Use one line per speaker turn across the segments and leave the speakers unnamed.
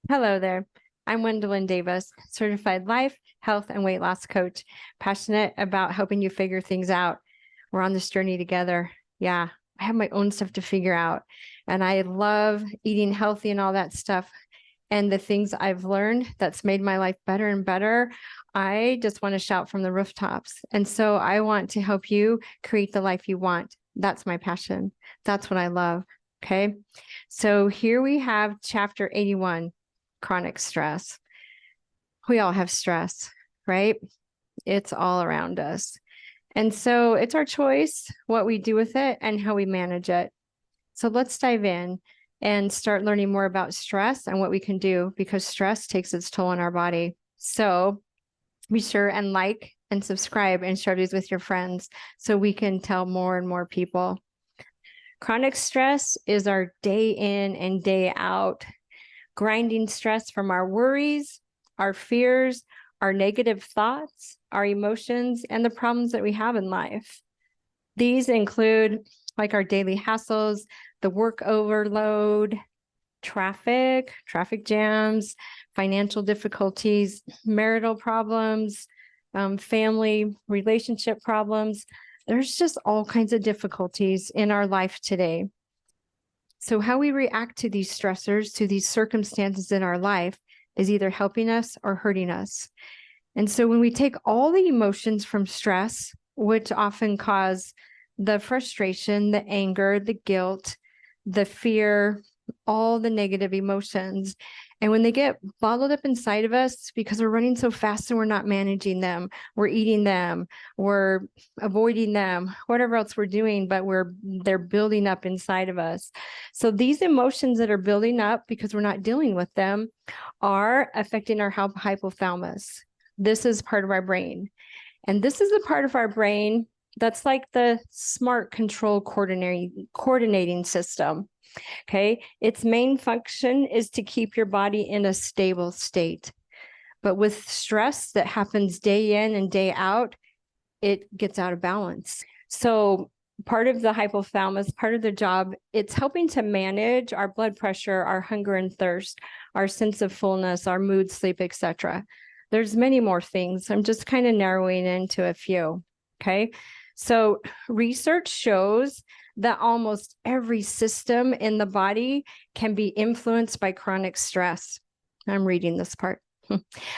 Hello there. I'm Gwendolyn Davis, certified life, health, and weight loss coach, passionate about helping you figure things out. We're on this journey together. Yeah, I have my own stuff to figure out, and I love eating healthy and all that stuff. And the things I've learned that's made my life better and better, I just want to shout from the rooftops. And so I want to help you create the life you want. That's my passion. That's what I love. Okay. So here we have chapter 81. Chronic stress. We all have stress, right? It's all around us. And so it's our choice what we do with it and how we manage it. So let's dive in and start learning more about stress and what we can do, because stress takes its toll on our body. So be sure and like and subscribe and share these with your friends so we can tell more and more people. Chronic stress is our day in and day out grinding stress from our worries, our fears, our negative thoughts, our emotions, and the problems that we have in life. These include like our daily hassles, the work overload, traffic jams, financial difficulties, marital problems, family relationship problems. There's just all kinds of difficulties in our life today. So how we react to these stressors, to these circumstances in our life, is either helping us or hurting us. And so when we take all the emotions from stress, which often cause the frustration, the anger, the guilt, the fear, all the negative emotions, and when they get bottled up inside of us because we're running so fast and we're not managing them, we're eating them, we're avoiding them, whatever else we're doing, but they're building up inside of us. So these emotions that are building up because we're not dealing with them are affecting our hypothalamus. This is part of our brain. And this is the part of our brain that's like the smart control coordinating system. Okay. Its main function is to keep your body in a stable state. But with stress that happens day in and day out, it gets out of balance. So part of the hypothalamus, part of the job, it's helping to manage our blood pressure, our hunger and thirst, our sense of fullness, our mood, sleep, etc. There's many more things. I'm just kind of narrowing into a few. Okay. So research shows that almost every system in the body can be influenced by chronic stress. I'm reading this part.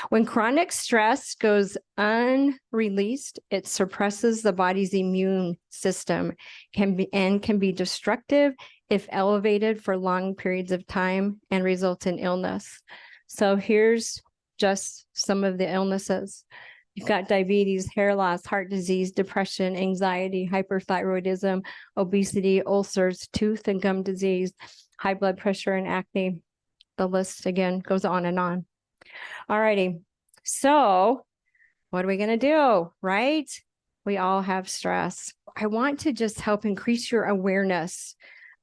When chronic stress goes unreleased, it suppresses the body's immune system can be destructive if elevated for long periods of time and result in illness. So here's just some of the illnesses. You've got diabetes, hair loss, heart disease, depression, anxiety, hyperthyroidism, obesity, ulcers, tooth and gum disease, high blood pressure, and acne. The list again goes on and on. All righty. So what are we going to do, right? We all have stress. I want to just help increase your awareness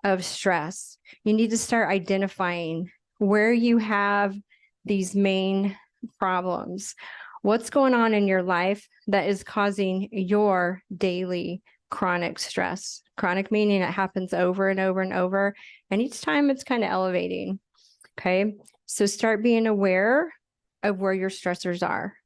of stress. You need to start identifying where you have these main problems. What's going on in your life that is causing your daily chronic stress? Chronic meaning it happens over and over and over. And each time it's kind of elevating. Okay. So start being aware of where your stressors are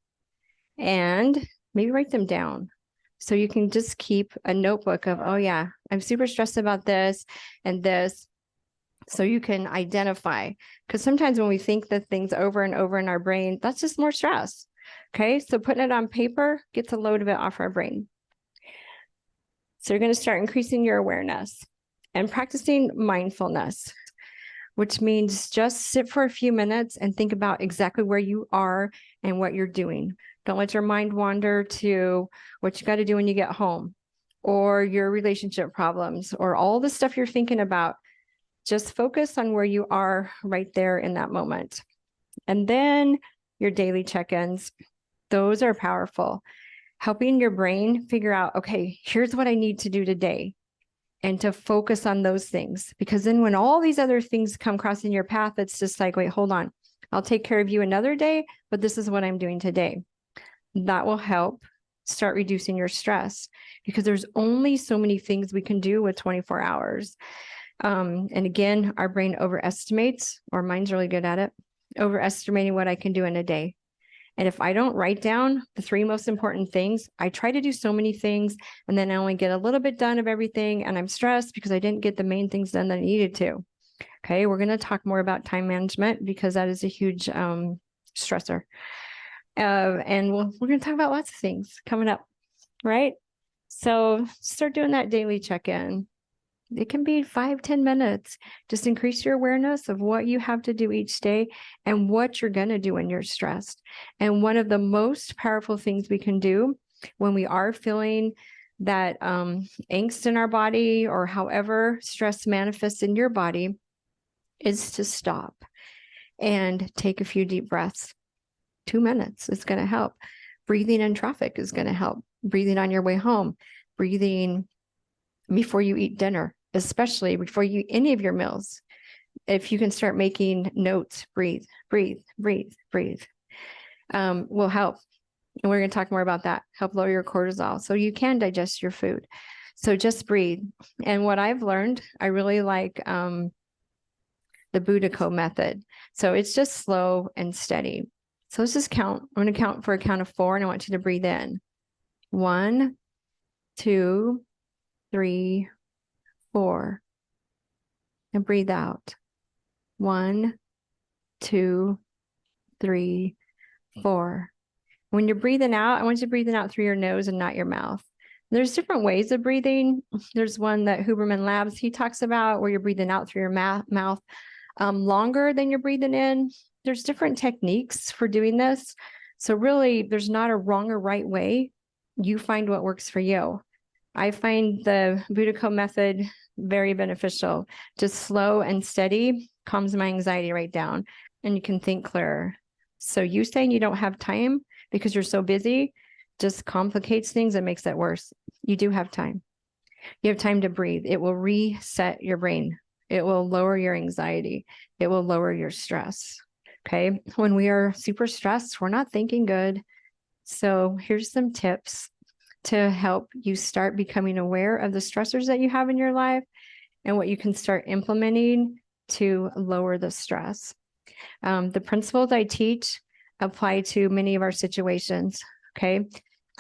and maybe write them down. So you can just keep a notebook of, oh yeah, I'm super stressed about this and this. So you can identify, because sometimes when we think the things over and over in our brain, that's just more stress. Okay, so putting it on paper gets a load of it off our brain. So you're going to start increasing your awareness and practicing mindfulness, which means just sit for a few minutes and think about exactly where you are and what you're doing. Don't let your mind wander to what you got to do when you get home or your relationship problems or all the stuff you're thinking about. Just focus on where you are right there in that moment. And then your daily check-ins. Those are powerful, helping your brain figure out, okay, here's what I need to do today, and to focus on those things. Because then when all these other things come crossing your path, it's just like, wait, hold on. I'll take care of you another day, but this is what I'm doing today. That will help start reducing your stress, because there's only so many things we can do with 24 hours. And again, our brain overestimates, or mine's really good at it, overestimating what I can do in a day. And if I don't write down the 3 most important things, I try to do so many things, and then I only get a little bit done of everything, and I'm stressed because I didn't get the main things done that I needed to. Okay, we're going to talk more about time management because that is a huge stressor. And we're going to talk about lots of things coming up, right? So start doing that daily check-in. It can be 5-10 minutes. Just increase your awareness of what you have to do each day and what you're going to do when you're stressed. And one of the most powerful things we can do when we are feeling that angst in our body, or however stress manifests in your body, is to stop and take a few deep breaths. 2 minutes is going to help. Breathing in traffic is going to help. Breathing on your way home, breathing before you eat dinner, especially before you eat any of your meals. If you can start making notes, breathe, breathe, breathe, breathe, will help. And we're going to talk more about that, help lower your cortisol so you can digest your food. So just breathe. And what I've learned, I really like the Buddha method. So it's just slow and steady. So let's just count. I'm going to count for a count of 4, and I want you to breathe in. 1, 2, 3, 4. And breathe out. 1, 2, 3, 4. When you're breathing out, I want you breathing out through your nose and not your mouth. There's different ways of breathing. There's one that Huberman Labs, he talks about, where you're breathing out through your mouth longer than you're breathing in. There's different techniques for doing this. So really, there's not a wrong or right way. You find what works for you. I find the Buddha method very beneficial. Just slow and steady calms my anxiety right down, and you can think clearer. So you saying you don't have time because you're so busy just complicates things and makes it worse. You do have time. You have time to breathe. It will reset your brain. It will lower your anxiety. It will lower your stress. Okay. When we are super stressed, we're not thinking good. So here's some tips to help you start becoming aware of the stressors that you have in your life and what you can start implementing to lower the stress. The principles I teach apply to many of our situations. Okay.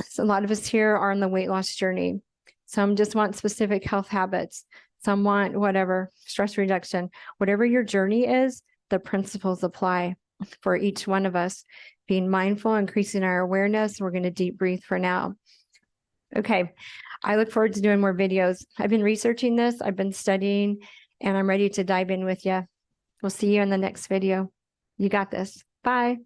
So a lot of us here are on the weight loss journey. Some just want specific health habits. Some want whatever, stress reduction. Whatever your journey is, the principles apply for each one of us. Being mindful, increasing our awareness. We're going to deep breathe for now. Okay, I look forward to doing more videos. I've been researching this, I've been studying, and I'm ready to dive in with you. We'll see you in the next video. You got this. Bye.